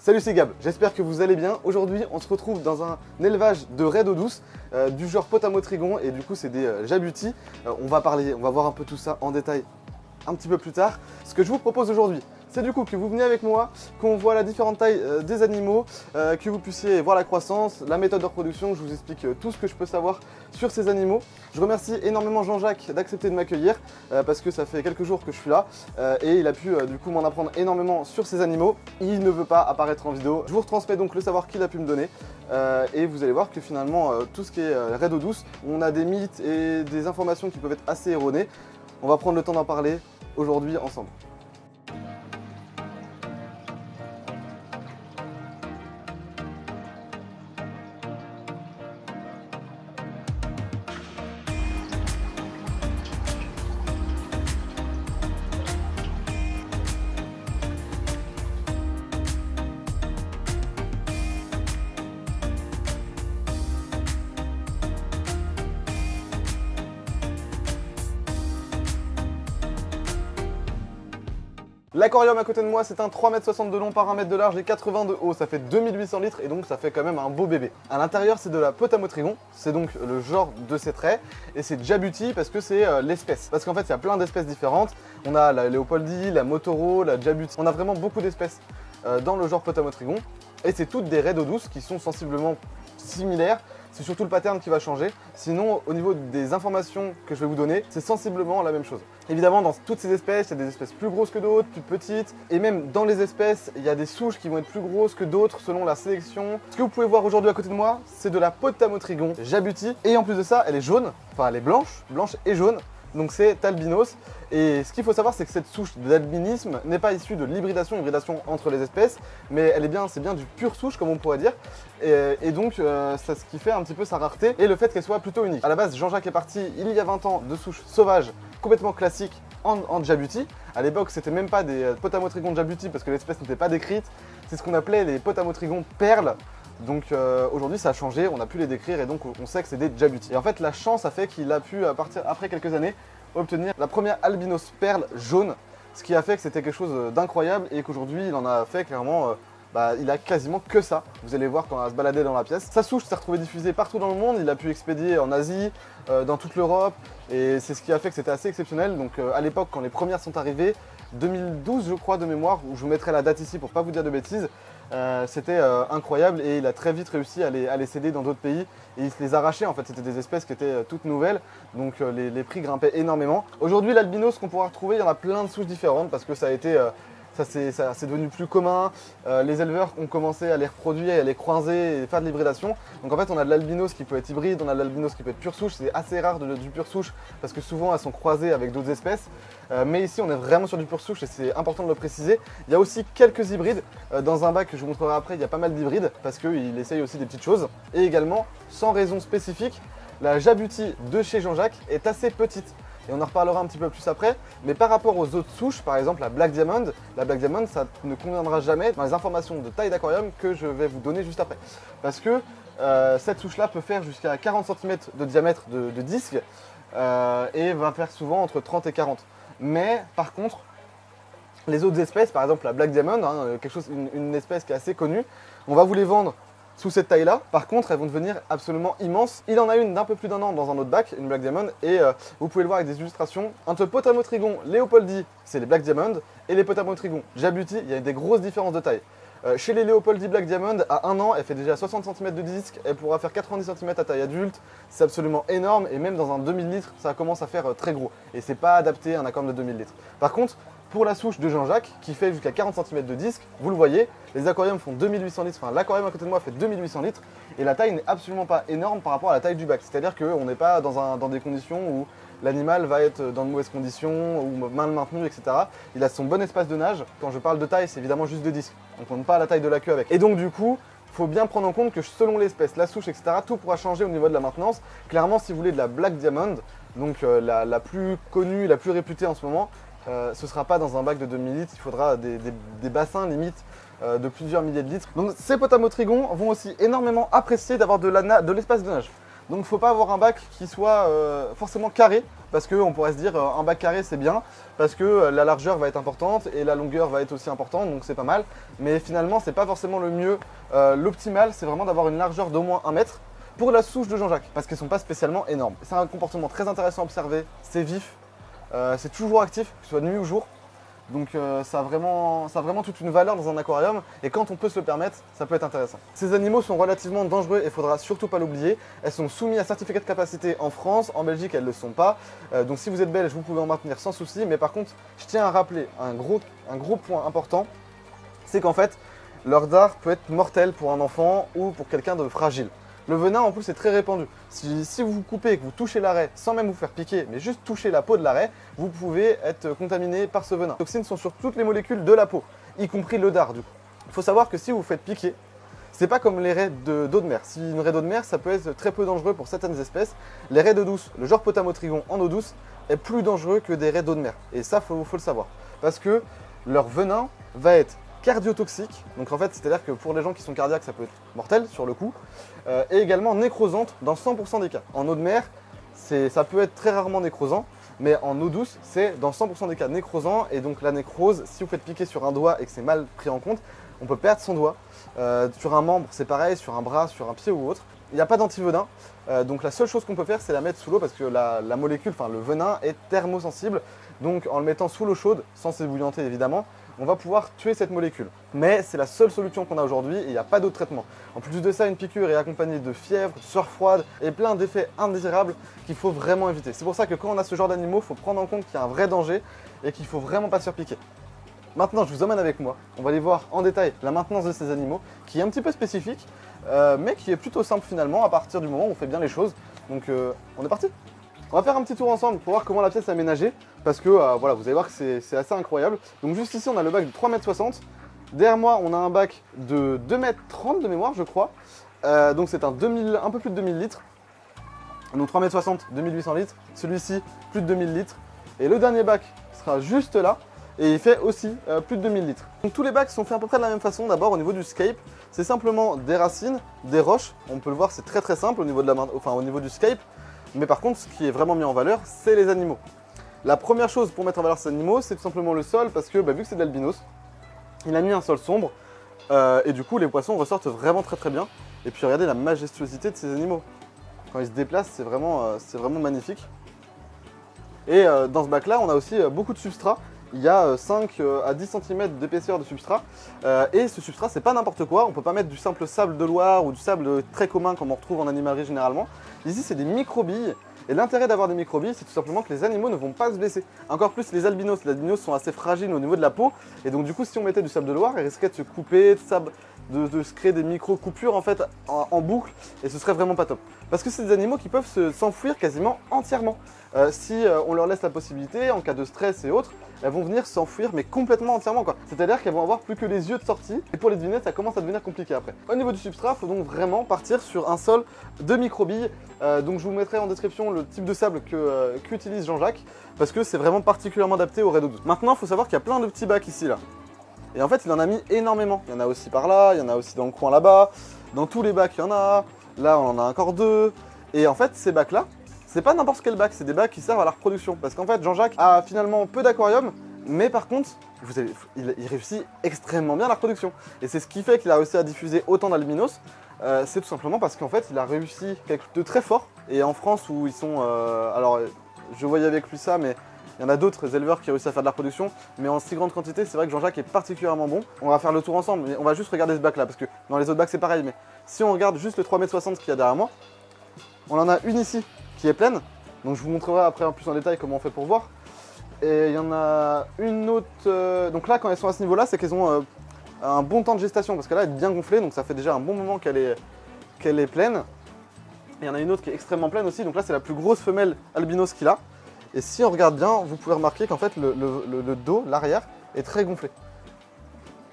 Salut, c'est Gab, j'espère que vous allez bien. Aujourd'hui, on se retrouve dans un élevage de raies d'eau douce du genre Potamotrigon et du coup, c'est des Jabuti. On va voir un peu tout ça en détail un petit peu plus tard. Ce que je vous propose aujourd'hui, c'est du coup que vous veniez avec moi, qu'on voit la différente taille des animaux, que vous puissiez voir la croissance, la méthode de reproduction, que je vous explique tout ce que je peux savoir sur ces animaux. Je remercie énormément Jean-Jacques d'accepter de m'accueillir parce que ça fait quelques jours que je suis là et il a pu du coup m'en apprendre énormément sur ces animaux. Il ne veut pas apparaître en vidéo. Je vous retransmets donc le savoir qu'il a pu me donner et vous allez voir que finalement tout ce qui est raid d'eau douce, on a des mythes et des informations qui peuvent être assez erronées. On va prendre le temps d'en parler aujourd'hui ensemble. L'aquarium à côté de moi, c'est un 3,60 m de long par 1 m de large et 80 de haut. Ça fait 2800 litres et donc ça fait quand même un beau bébé. À l'intérieur, c'est de la Potamotrigon. C'est donc le genre de ces traits. Et c'est Jabuti parce que c'est l'espèce. Parce qu'en fait, il y a plein d'espèces différentes. On a la Léopoldie, la Motoro, la Jabuti. On a vraiment beaucoup d'espèces dans le genre Potamotrigon. Et c'est toutes des raies d'eau douce qui sont sensiblement similaires. C'est surtout le pattern qui va changer. Sinon, au niveau des informations que je vais vous donner, c'est sensiblement la même chose. Évidemment, dans toutes ces espèces, il y a des espèces plus grosses que d'autres, plus petites. Et même dans les espèces, il y a des souches qui vont être plus grosses que d'autres selon la sélection. Ce que vous pouvez voir aujourd'hui à côté de moi, c'est de la Potamotrigon Jabuti. Et en plus de ça, elle est jaune. Enfin, elle est blanche et jaune. Donc c'est albinos. Et ce qu'il faut savoir, c'est que cette souche d'albinisme n'est pas issue de l'hybridation entre les espèces, mais c'est bien du pur souche, comme on pourrait dire. Et donc, c'est ce qui fait un petit peu sa rareté et le fait qu'elle soit plutôt unique. À la base, Jean-Jacques est parti il y a 20 ans de souches sauvages complètement classiques en Jabuti. À l'époque, c'était même pas des Potamotrigon Jabuti parce que l'espèce n'était pas décrite. C'est ce qu'on appelait les Potamotrigon perles. Donc aujourd'hui ça a changé, on a pu les décrire et donc on sait que c'est des Jabuti. Et en fait la chance a fait qu'il a pu, après quelques années, obtenir la première albinos perle jaune, ce qui a fait que c'était quelque chose d'incroyable et qu'aujourd'hui il en a fait clairement, il a quasiment que ça. Vous allez voir quand on va se balader dans la pièce. Sa souche s'est retrouvée diffusée partout dans le monde, il a pu expédier en Asie, dans toute l'Europe et c'est ce qui a fait que c'était assez exceptionnel. Donc à l'époque quand les premières sont arrivées, 2012 je crois de mémoire, où je vous mettrai la date ici pour pas vous dire de bêtises, c'était incroyable et il a très vite réussi à les céder dans d'autres pays et il se les arrachait. En fait c'était des espèces qui étaient toutes nouvelles, donc les prix grimpaient énormément. Aujourd'hui l'albinos qu'on pourra retrouver, il y en a plein de souches différentes parce que ça a été c'est devenu plus commun, les éleveurs ont commencé à les reproduire, à les croiser et faire de l'hybridation. Donc en fait on a de l'albinos qui peut être hybride, on a de l'albinos qui peut être pure souche, c'est assez rare du pure souche parce que souvent elles sont croisées avec d'autres espèces. Mais ici on est vraiment sur du pure souche et c'est important de le préciser. Il y a aussi quelques hybrides, dans un bac que je vous montrerai après il y a pas mal d'hybrides parce qu'il essaye aussi des petites choses. Et également, sans raison spécifique, la Jabuti de chez Jean-Jacques est assez petite. Et on en reparlera un petit peu plus après, mais par rapport aux autres souches, par exemple la Black Diamond, ça ne conviendra jamais dans les informations de taille d'aquarium que je vais vous donner juste après. Parce que cette souche-là peut faire jusqu'à 40 cm de diamètre de disque et va faire souvent entre 30 et 40. Mais par contre, les autres espèces, par exemple la Black Diamond, une espèce qui est assez connue, on va vous les vendre sous cette taille-là. Par contre, elles vont devenir absolument immenses. Il en a une d'un peu plus d'un an dans un autre bac, une Black Diamond, et vous pouvez le voir avec des illustrations. Entre Potamotrigon Léopoldie, c'est les Black Diamond, et les Potamotrigon Jabuti, il y a des grosses différences de taille. Chez les Léopoldie Black Diamond, à 1 an, elle fait déjà 60 cm de disque, elle pourra faire 90 cm à taille adulte, c'est absolument énorme, et même dans un 2000 litres, ça commence à faire très gros. Et c'est pas adapté à un aquarium de 2000 litres. Par contre, pour la souche de Jean-Jacques, qui fait jusqu'à 40 cm de disque, vous le voyez, les aquariums font 2800 litres, enfin l'aquarium à côté de moi fait 2800 litres, et la taille n'est absolument pas énorme par rapport à la taille du bac. C'est-à-dire qu'on n'est pas dans des conditions où l'animal va être dans de mauvaises conditions, ou mal maintenu, etc. Il a son bon espace de nage. Quand je parle de taille, c'est évidemment juste de disque. On ne compte pas la taille de la queue avec. Et donc du coup, il faut bien prendre en compte que selon l'espèce, la souche, etc., tout pourra changer au niveau de la maintenance. Clairement, si vous voulez de la Black Diamond, donc la plus connue, la plus réputée en ce moment, ce ne sera pas dans un bac de 2000 litres, il faudra des bassins limite de plusieurs milliers de litres. Donc ces Potamotrigons vont aussi énormément apprécier d'avoir de l'espace de nage. Donc il ne faut pas avoir un bac qui soit forcément carré, parce qu'on pourrait se dire un bac carré c'est bien, parce que la largeur va être importante et la longueur va être aussi importante, donc c'est pas mal. Mais finalement c'est pas forcément le mieux. L'optimal c'est vraiment d'avoir une largeur d'au moins 1 mètre pour la souche de Jean-Jacques, parce qu'elles ne sont pas spécialement énormes. C'est un comportement très intéressant à observer, c'est vif, c'est toujours actif, que ce soit de nuit ou jour. Donc ça a vraiment toute une valeur dans un aquarium et quand on peut se le permettre, ça peut être intéressant. Ces animaux sont relativement dangereux et il faudra surtout pas l'oublier. Elles sont soumises à certificat de capacité en France, en Belgique elles ne le sont pas. Donc si vous êtes belge, vous pouvez en maintenir sans souci. Mais par contre, je tiens à rappeler un gros point important, c'est qu'en fait, leur dard peut être mortel pour un enfant ou pour quelqu'un de fragile. Le venin en plus est très répandu. Si vous vous coupez et que vous touchez l'arrêt sans même vous faire piquer, mais juste toucher la peau de l'arrêt, vous pouvez être contaminé par ce venin. Les toxines sont sur toutes les molécules de la peau, y compris le dard du coup. Il faut savoir que si vous vous faites piquer, c'est pas comme les raies d'eau de mer. Si une raie d'eau de mer, ça peut être très peu dangereux pour certaines espèces. Les raies d'eau douce, le genre Potamotrigon en eau douce, est plus dangereux que des raies d'eau de mer. Et ça, faut le savoir. Parce que leur venin va être cardiotoxique, donc en fait c'est-à-dire que pour les gens qui sont cardiaques ça peut être mortel sur le coup, et également nécrosante dans 100% des cas. En eau de mer, ça peut être très rarement nécrosant, mais en eau douce c'est dans 100% des cas nécrosant, et donc la nécrose, si vous faites piquer sur un doigt et que c'est mal pris en compte, on peut perdre son doigt. Sur un membre c'est pareil, sur un bras, sur un pied ou autre. Il n'y a pas d'antivenin, donc la seule chose qu'on peut faire c'est la mettre sous l'eau parce que la molécule, enfin le venin est thermosensible, donc en le mettant sous l'eau chaude, sans s'ébouillanter évidemment, on va pouvoir tuer cette molécule. Mais c'est la seule solution qu'on a aujourd'hui et il n'y a pas d'autre traitement. En plus de ça, une piqûre est accompagnée de fièvre, de sueur froide et plein d'effets indésirables qu'il faut vraiment éviter. C'est pour ça que quand on a ce genre d'animaux, il faut prendre en compte qu'il y a un vrai danger et qu'il ne faut vraiment pas se faire piquer. Maintenant, je vous emmène avec moi. On va aller voir en détail la maintenance de ces animaux, qui est un petit peu spécifique, mais qui est plutôt simple finalement à partir du moment où on fait bien les choses. Donc on est parti. On va faire un petit tour ensemble pour voir comment la pièce est aménagée, parce que voilà, vous allez voir que c'est assez incroyable. Donc juste ici, on a le bac de 3,60 m. Derrière moi, on a un bac de 2,30 m de mémoire, je crois. Donc c'est un peu plus de 2000 litres. Donc 3,60 m, 2800 litres. Celui-ci, plus de 2000 litres. Et le dernier bac sera juste là. Et il fait aussi plus de 2000 litres. Donc tous les bacs sont faits à peu près de la même façon. D'abord au niveau du scape, c'est simplement des racines, des roches. On peut le voir, c'est très simple au niveau, au niveau du scape. Mais par contre, ce qui est vraiment mis en valeur, c'est les animaux. La première chose pour mettre en valeur ces animaux, c'est tout simplement le sol, parce que vu que c'est de l'albinos, il a mis un sol sombre, et du coup les poissons ressortent vraiment très bien. Et puis regardez la majestuosité de ces animaux. Quand ils se déplacent, c'est vraiment magnifique. Et dans ce bac là, on a aussi beaucoup de substrat. Il y a 5 à 10 cm d'épaisseur de substrat. Et ce substrat, c'est pas n'importe quoi. On peut pas mettre du simple sable de Loire ou du sable très commun comme on retrouve en animalerie généralement. Ici, c'est des microbilles. Et l'intérêt d'avoir des microbilles, c'est tout simplement que les animaux ne vont pas se blesser. Encore plus les albinos. Les albinos sont assez fragiles au niveau de la peau. Et donc du coup, si on mettait du sable de Loire, ils risqueraient de se couper, de se créer des micro-coupures en fait en boucle. Et ce serait vraiment pas top. Parce que c'est des animaux qui peuvent s'enfuir quasiment entièrement. Si on leur laisse la possibilité, en cas de stress et autres, elles vont venir s'enfuir mais complètement entièrement quoi. C'est-à-dire qu'elles vont avoir plus que les yeux de sortie. Et pour les deviner, ça commence à devenir compliqué après. Au niveau du substrat, il faut donc vraiment partir sur un sol de microbilles. Donc je vous mettrai en description le type de sable qu'utilise Jean-Jacques, parce que c'est vraiment particulièrement adapté aux raies d'eau douce. Maintenant, il faut savoir qu'il y a plein de petits bacs ici là. Et en fait, il en a mis énormément. Il y en a aussi par là, il y en a aussi dans le coin là-bas. Dans tous les bacs, il y en a. Là, on en a encore 2. Et en fait, ces bacs-là, c'est pas n'importe quel bac, c'est des bacs qui servent à la reproduction. Parce qu'en fait, Jean-Jacques a finalement peu d'aquarium, mais par contre, il réussit extrêmement bien la reproduction. Et c'est ce qui fait qu'il a réussi à diffuser autant d'albinos. C'est tout simplement parce qu'en fait, il a réussi quelque chose de très fort. Et en France, où ils sont... alors, je voyais avec lui ça, mais... Il y en a d'autres éleveurs qui réussissent à faire de la reproduction, mais en si grande quantité, c'est vrai que Jean-Jacques est particulièrement bon. On va faire le tour ensemble, mais on va juste regarder ce bac là, parce que dans les autres bacs c'est pareil, mais si on regarde juste le 3,60 m qu'il y a derrière moi, on en a une ici qui est pleine, donc je vous montrerai après en plus en détail comment on fait pour voir. Et il y en a une autre, donc là quand elles sont à ce niveau là, c'est qu'elles ont un bon temps de gestation, parce que là elle est bien gonflée, donc ça fait déjà un bon moment qu'elle est pleine. Et il y en a une autre qui est extrêmement pleine aussi, donc là c'est la plus grosse femelle albinos qu'il a. Et si on regarde bien, vous pouvez remarquer qu'en fait le dos, l'arrière, est très gonflé.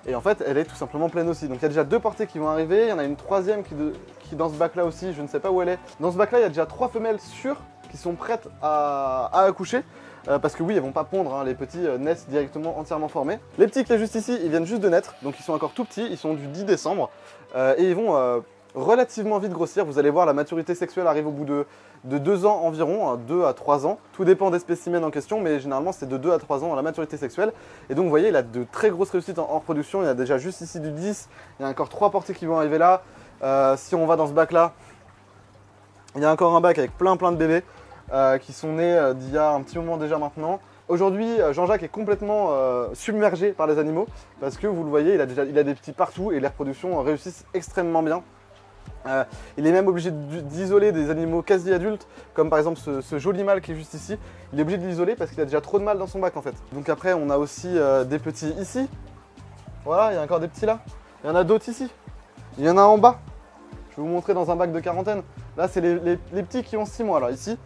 Et en fait, elle est tout simplement pleine aussi. Donc il y a déjà 2 portées qui vont arriver, il y en a une troisième qui est dans ce bac là aussi, je ne sais pas où elle est. Dans ce bac là, il y a déjà 3 femelles sûres qui sont prêtes à accoucher. Parce que oui, elles vont pas pondre, hein, les petits naissent directement entièrement formés. Les petits qui sont juste ici, ils viennent juste de naître, donc ils sont encore tout petits, ils sont du 10 décembre. Et ils vont relativement vite grossir. Vous allez voir, la maturité sexuelle arrive au bout de 2 ans environ, 2 à 3 ans. Tout dépend des spécimens en question, mais généralement c'est de 2 à 3 ans la maturité sexuelle. Et donc vous voyez, il a de très grosses réussites en reproduction. Il y a déjà juste ici du 10, il y a encore 3 portées qui vont arriver là. Si on va dans ce bac là, il y a encore un bac avec plein de bébés qui sont nés d'il y a un petit moment déjà maintenant. Aujourd'hui, Jean-Jacques est complètement submergé par les animaux parce que vous le voyez, il a des petits partout et les reproductions réussissent extrêmement bien. Il est même obligé d'isoler des animaux quasi adultes, comme par exemple ce joli mâle qui est juste ici. Il est obligé de l'isoler parce qu'il a déjà trop de mâles dans son bac en fait. Donc après, on a aussi des petits ici. Voilà, il y a encore des petits là. Il y en a d'autres ici. Il y en a en bas. Je vais vous montrer dans un bac de quarantaine. Là, c'est les petits qui ont 6 mois là, ici.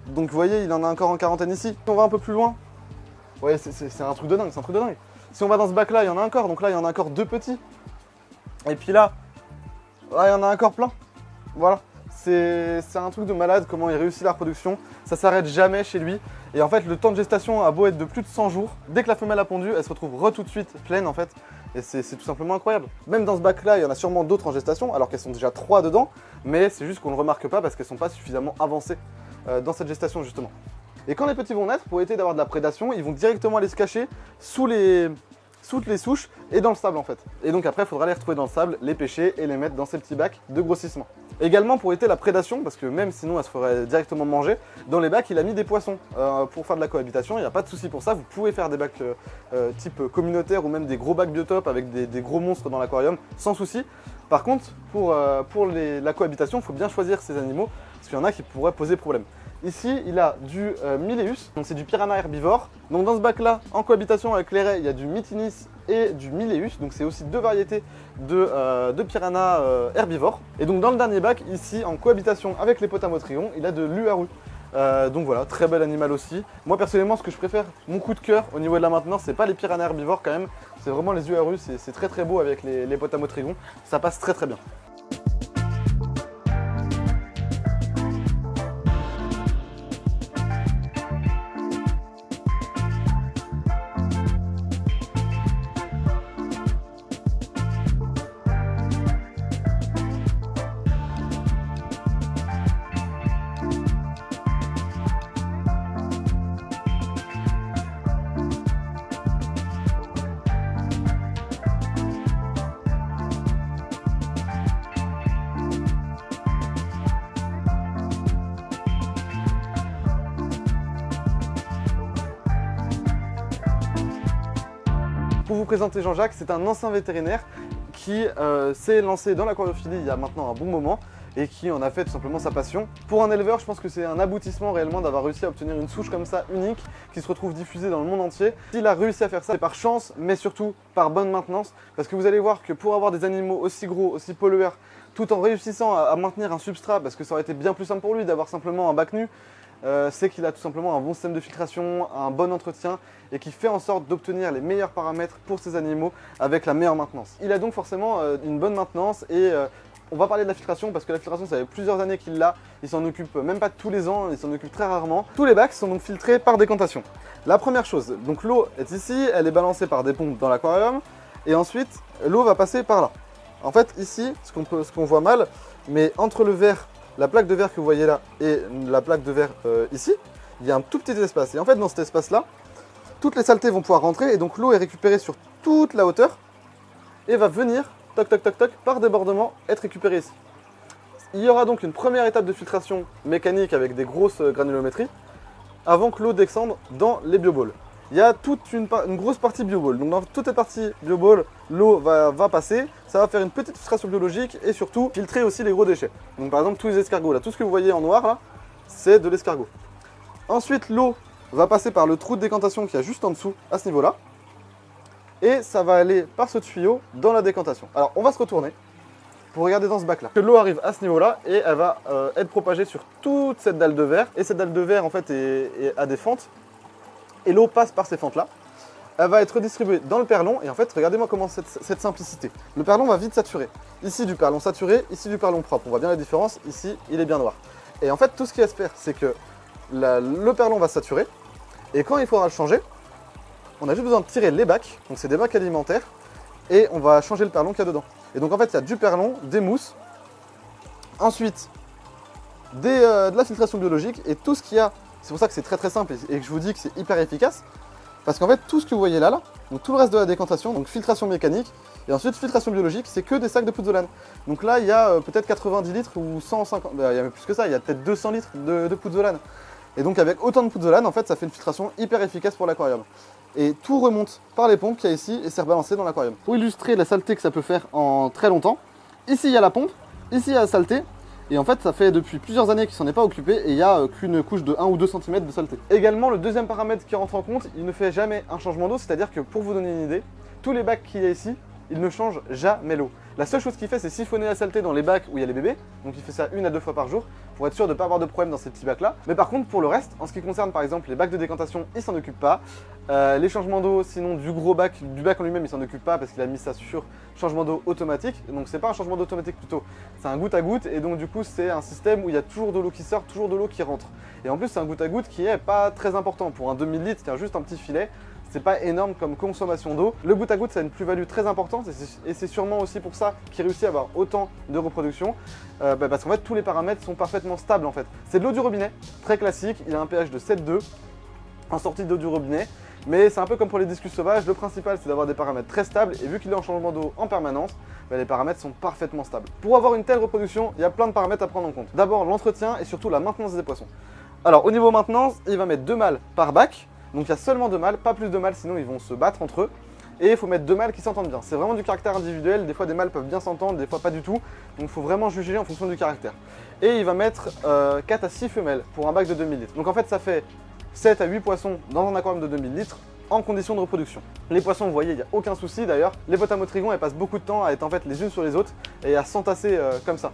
Donc vous voyez, il en a encore en quarantaine ici. Si on va un peu plus loin, ouais, c'est un truc de dingue, c'est un truc de dingue. Si on va dans ce bac là, il y en a encore. Donc là, il y en a encore 2 petits. Et puis là, il y en a encore plein. Voilà. C'est un truc de malade comment il réussit la reproduction. Ça s'arrête jamais chez lui. Et en fait, le temps de gestation a beau être de plus de 100 jours. Dès que la femelle a pondu, elle se retrouve tout de suite pleine en fait. Et c'est tout simplement incroyable. Même dans ce bac là, il y en a sûrement d'autres en gestation, alors qu'elles sont déjà 3 dedans. Mais c'est juste qu'on ne le remarque pas parce qu'elles ne sont pas suffisamment avancées dans cette gestation justement. Et quand les petits vont naître, pour éviter d'avoir de la prédation, ils vont directement aller se cacher sous les souches et dans le sable en fait. Et donc après, il faudra les retrouver dans le sable, les pêcher et les mettre dans ces petits bacs de grossissement. Également pour éviter la prédation, parce que même sinon elle se ferait directement manger, dans les bacs il a mis des poissons pour faire de la cohabitation, il n'y a pas de souci pour ça, vous pouvez faire des bacs type communautaire ou même des gros bacs biotopes avec des gros monstres dans l'aquarium sans souci. Par contre, pour la cohabitation, il faut bien choisir ces animaux, parce qu'il y en a qui pourraient poser problème. Ici, il a du Mileus, donc c'est du piranha herbivore. Donc dans ce bac-là, en cohabitation avec les raies, il y a du Mytinis et du Mileus. Donc c'est aussi 2 variétés de piranha herbivores. Et donc dans le dernier bac, ici, en cohabitation avec les potamotrions, il a de l'Uaru. Donc voilà, très bel animal aussi. Moi personnellement, ce que je préfère, mon coup de cœur au niveau de la maintenance, c'est pas les piranhas herbivores quand même. C'est vraiment les Uaru, c'est très beau avec les potamotrions. Ça passe très bien. Pour vous présenter Jean-Jacques, c'est un ancien vétérinaire qui s'est lancé dans l'aquariophilie il y a maintenant un bon moment et qui en a fait tout simplement sa passion. Pour un éleveur, je pense que c'est un aboutissement réellement d'avoir réussi à obtenir une souche comme ça unique qui se retrouve diffusée dans le monde entier. Il a réussi à faire ça, c'est par chance, mais surtout par bonne maintenance, parce que vous allez voir que pour avoir des animaux aussi gros, aussi pollueurs, tout en réussissant à maintenir un substrat, parce que ça aurait été bien plus simple pour lui d'avoir simplement un bac nu, c'est qu'il a tout simplement un bon système de filtration, un bon entretien et qui fait en sorte d'obtenir les meilleurs paramètres pour ses animaux avec la meilleure maintenance. Il a donc forcément une bonne maintenance et on va parler de la filtration parce que la filtration ça fait plusieurs années qu'il l'a, il s'en occupe même pas tous les ans, il s'en occupe très rarement. Tous les bacs sont donc filtrés par décantation. La première chose, donc l'eau est ici, elle est balancée par des pompes dans l'aquarium et ensuite l'eau va passer par là. En fait ici, ce qu'on voit mal, mais entre le verre, la plaque de verre que vous voyez là et la plaque de verre ici, il y a un tout petit espace. Et en fait, dans cet espace-là, toutes les saletés vont pouvoir rentrer et donc l'eau est récupérée sur toute la hauteur et va venir, toc toc toc toc, par débordement, être récupérée ici. Il y aura donc une première étape de filtration mécanique avec des grosses granulométries avant que l'eau descende dans les bioballs. Il y a toute une grosse partie bioball. Donc dans toutes les parties bioball, l'eau va passer, ça va faire une petite filtration biologique et surtout filtrer aussi les gros déchets. Donc par exemple tous les escargots là, tout ce que vous voyez en noir là, c'est de l'escargot. Ensuite l'eau va passer par le trou de décantation qui est juste en dessous à ce niveau là. Et ça va aller par ce tuyau dans la décantation. Alors on va se retourner pour regarder dans ce bac là. L'eau arrive à ce niveau là et elle va être propagée sur toute cette dalle de verre. Et cette dalle de verre en fait a des fentes. Et l'eau passe par ces fentes-là, elle va être redistribuée dans le perlon, et en fait, regardez-moi comment cette simplicité. Le perlon va vite saturer. Ici, du perlon saturé, ici, du perlon propre. On voit bien la différence, ici, il est bien noir. Et en fait, tout ce qu'il va se faire, c'est que le perlon va saturer, et quand il faudra le changer, on a juste besoin de tirer les bacs, donc c'est des bacs alimentaires, et on va changer le perlon qu'il y a dedans. Et donc en fait, il y a du perlon, des mousses, Ensuite, de la filtration biologique et tout ce qu'il y a. C'est pour ça que c'est très simple et que je vous dis que c'est hyper efficace. Parce qu'en fait, tout ce que vous voyez là, donc tout le reste de la décantation, donc filtration mécanique, et ensuite filtration biologique, c'est que des sacs de pouzzolane. Donc là, il y a peut-être 90 litres ou 150, il y a même plus que ça, il y a peut-être 200 litres de pouzzolane. Et donc avec autant de pouzzolane, en fait, ça fait une filtration hyper efficace pour l'aquarium. Et tout remonte par les pompes qu'il y a ici et c'est rebalancé dans l'aquarium. Pour illustrer la saleté que ça peut faire en très longtemps, ici il y a la pompe, ici il y a la saleté. Et en fait, ça fait depuis plusieurs années qu'il s'en est pas occupé et il n'y a qu'une couche de 1 ou 2 cm de saleté. Également, le deuxième paramètre qui rentre en compte, il ne fait jamais un changement d'eau, c'est-à-dire que pour vous donner une idée, tous les bacs qu'il y a ici, il ne change jamais l'eau. La seule chose qu'il fait, c'est siphonner la saleté dans les bacs où il y a les bébés, donc il fait ça 1 à 2 fois par jour, pour être sûr de ne pas avoir de problème dans ces petits bacs-là. Mais par contre, pour le reste, en ce qui concerne par exemple les bacs de décantation, il s'en occupe pas. Les changements d'eau, sinon du gros bac, du bac en lui-même, il s'en occupe pas parce qu'il a mis ça sur changement d'eau automatique. Donc c'est pas un changement d'eau automatique plutôt, c'est un goutte à goutte et donc du coup c'est un système où il y a toujours de l'eau qui sort, toujours de l'eau qui rentre. Et en plus c'est un goutte à goutte qui est pas très important. Pour un 2000 litres qui a juste un petit filet, c'est pas énorme comme consommation d'eau. Le goutte à goutte, ça a une plus-value très importante et c'est sûrement aussi pour ça qu'il réussit à avoir autant de reproduction. Parce qu'en fait, tous les paramètres sont parfaitement stables en fait. C'est de l'eau du robinet, très classique, il a un pH de 7,2 en sortie d'eau du robinet. Mais c'est un peu comme pour les discus sauvages, le principal c'est d'avoir des paramètres très stables et vu qu'il est en changement d'eau en permanence, les paramètres sont parfaitement stables. Pour avoir une telle reproduction, il y a plein de paramètres à prendre en compte. D'abord l'entretien et surtout la maintenance des poissons. Alors au niveau maintenance, il va mettre 2 mâles par bac. Donc il y a seulement 2 mâles, pas plus de mâles, sinon ils vont se battre entre eux. Et il faut mettre 2 mâles qui s'entendent bien. C'est vraiment du caractère individuel, des fois des mâles peuvent bien s'entendre, des fois pas du tout. Donc il faut vraiment juger en fonction du caractère. Et il va mettre 4 à 6 femelles pour un bac de 2000 litres. Donc en fait ça fait 7 à 8 poissons dans un aquarium de 2000 litres en condition de reproduction. Les poissons, vous voyez, il n'y a aucun souci d'ailleurs. Les potamotrigons, elles passent beaucoup de temps à être en fait les unes sur les autres et à s'entasser comme ça.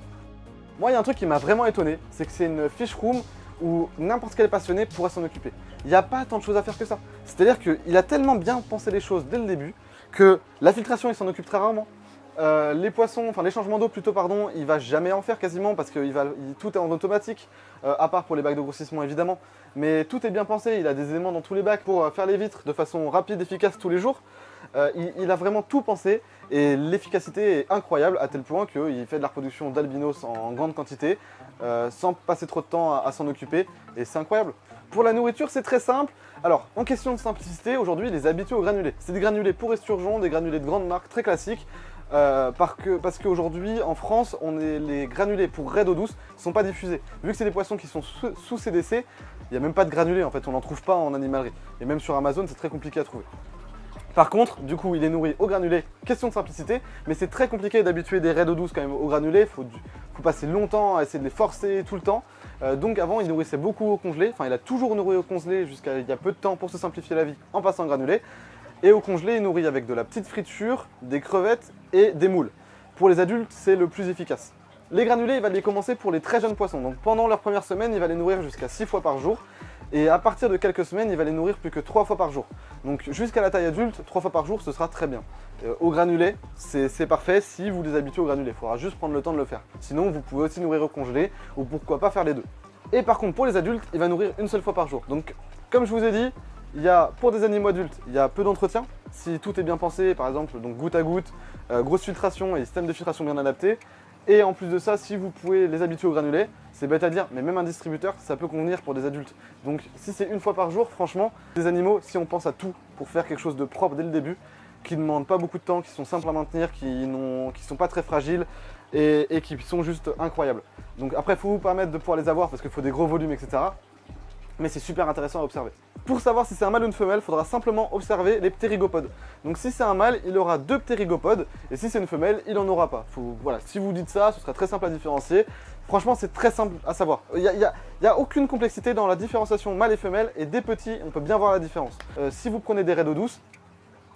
Moi, il y a un truc qui m'a vraiment étonné, c'est que c'est une fish room où n'importe quel passionné pourrait s'en occuper. Il n'y a pas tant de choses à faire que ça. C'est-à-dire qu'il a tellement bien pensé les choses dès le début que la filtration, il s'en occupe très rarement. Les poissons, enfin les changements d'eau plutôt, pardon, il va jamais en faire quasiment parce que tout est en automatique, à part pour les bacs de grossissement évidemment. Mais tout est bien pensé, il a des éléments dans tous les bacs pour faire les vitres de façon rapide, efficace tous les jours. Il a vraiment tout pensé et l'efficacité est incroyable à tel point qu'il fait de la reproduction d'albinos en grande quantité sans passer trop de temps à s'en occuper et c'est incroyable. Pour la nourriture, c'est très simple. Alors, en question de simplicité, aujourd'hui, il les habitue aux granulés. C'est des granulés pour esturgeon, des granulés de grande marque, très classiques. Parce qu'aujourd'hui, en France, les granulés pour raie d'eau douce ne sont pas diffusés. Vu que c'est des poissons qui sont sous CDC, il n'y a même pas de granulés, en fait, on n'en trouve pas en animalerie. Et même sur Amazon, c'est très compliqué à trouver. Par contre, du coup, il est nourri au granulé, question de simplicité, mais c'est très compliqué d'habituer des raies d'eau douce quand même au granulé, faut passer longtemps à essayer de les forcer tout le temps. Donc avant, il nourrissait beaucoup au congelé, enfin il a toujours nourri au congelé jusqu'à il y a peu de temps pour se simplifier la vie en passant au granulé. Et au congelé, il nourrit avec de la petite friture, des crevettes et des moules. Pour les adultes, c'est le plus efficace. Les granulés, il va les commencer pour les très jeunes poissons. Donc pendant leur première semaine, il va les nourrir jusqu'à 6 fois par jour. Et à partir de quelques semaines, il va les nourrir plus que 3 fois par jour. Donc jusqu'à la taille adulte, 3 fois par jour, ce sera très bien. Au granulé, c'est parfait si vous les habituez au granulé. Il faudra juste prendre le temps de le faire. Sinon, vous pouvez aussi nourrir au congelé ou pourquoi pas faire les deux. Et par contre, pour les adultes, il va nourrir une seule fois par jour. Donc comme je vous ai dit, pour des animaux adultes, il y a peu d'entretien. Si tout est bien pensé, par exemple, donc goutte à goutte, grosse filtration et système de filtration bien adapté. Et en plus de ça, si vous pouvez les habituer au granulé, c'est bête à dire, mais même un distributeur, ça peut convenir pour des adultes. Donc si c'est une fois par jour, franchement, des animaux, si on pense à tout pour faire quelque chose de propre dès le début, qui ne demandent pas beaucoup de temps, qui sont simples à maintenir, qui ne sont pas très fragiles et qui sont juste incroyables. Donc après, il faut vous permettre de pouvoir les avoir parce qu'il faut des gros volumes, etc. Mais c'est super intéressant à observer. Pour savoir si c'est un mâle ou une femelle, il faudra simplement observer les ptérygopodes. Donc si c'est un mâle, il aura 2 ptérygopodes, et si c'est une femelle, il n'en aura pas. Voilà, si vous dites ça, ce sera très simple à différencier. Franchement, c'est très simple à savoir. Il n'y a aucune complexité dans la différenciation mâle et femelle, et des petits, on peut bien voir la différence. Si vous prenez des raies d'eau douce,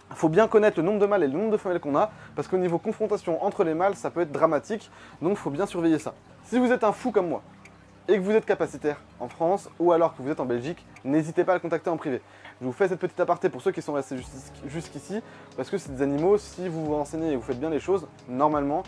il faut bien connaître le nombre de mâles et le nombre de femelles qu'on a, parce qu'au niveau confrontation entre les mâles, ça peut être dramatique, donc il faut bien surveiller ça. Si vous êtes un fou comme moi, et que vous êtes capacitaire en France ou alors que vous êtes en Belgique, n'hésitez pas à le contacter en privé. Je vous fais cette petite aparté pour ceux qui sont restés jusqu'ici, parce que c'est des animaux, si vous vous renseignez et vous faites bien les choses, normalement,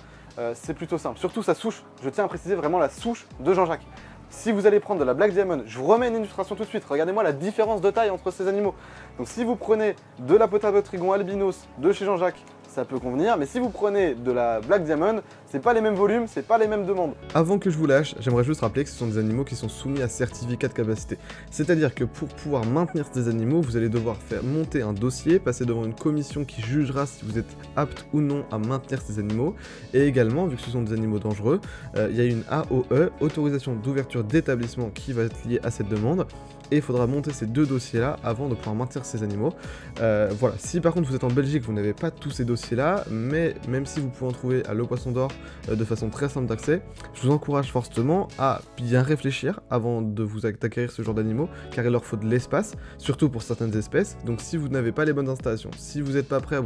c'est plutôt simple. Surtout sa souche, je tiens à préciser vraiment la souche de Jean-Jacques. Si vous allez prendre de la Black Diamond, je vous remets une illustration tout de suite, regardez-moi la différence de taille entre ces animaux. Donc si vous prenez de la Potamotrigon albinos de chez Jean-Jacques, ça peut convenir, mais si vous prenez de la Black Diamond, c'est pas les mêmes volumes, c'est pas les mêmes demandes. Avant que je vous lâche, j'aimerais juste rappeler que ce sont des animaux qui sont soumis à certificat de capacité. C'est-à-dire que pour pouvoir maintenir ces animaux, vous allez devoir faire monter un dossier, passer devant une commission qui jugera si vous êtes apte ou non à maintenir ces animaux. Et également, vu que ce sont des animaux dangereux, il y a une AOE, autorisation d'ouverture d'établissement, qui va être liée à cette demande. Et il faudra monter ces deux dossiers-là avant de pouvoir maintenir ces animaux. Voilà, si par contre vous êtes en Belgique, vous n'avez pas tous ces dossiers-là, mais même si vous pouvez en trouver à l'eau Poisson d'Or de façon très simple d'accès, je vous encourage fortement à bien réfléchir avant de vous acquérir ce genre d'animaux, car il leur faut de l'espace, surtout pour certaines espèces. Donc si vous n'avez pas les bonnes installations, si vous n'êtes pas prêt à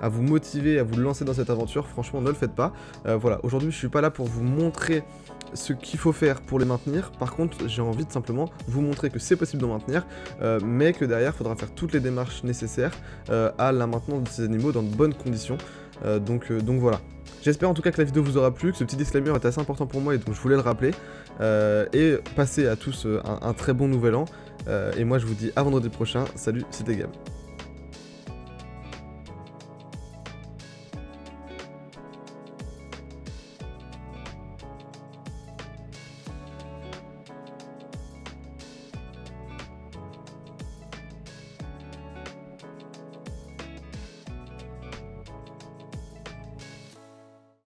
vous motiver, à vous lancer dans cette aventure, franchement ne le faites pas. Voilà, aujourd'hui je suis pas là pour vous montrer ce qu'il faut faire pour les maintenir. Par contre, j'ai envie de simplement vous montrer que c'est possible de maintenir, mais que derrière, il faudra faire toutes les démarches nécessaires à la maintenance de ces animaux dans de bonnes conditions. Donc voilà. J'espère en tout cas que la vidéo vous aura plu, que ce petit disclaimer est assez important pour moi et donc je voulais le rappeler. Et passez à tous un très bon nouvel an. Et moi je vous dis à vendredi prochain. Salut, c'était Gab.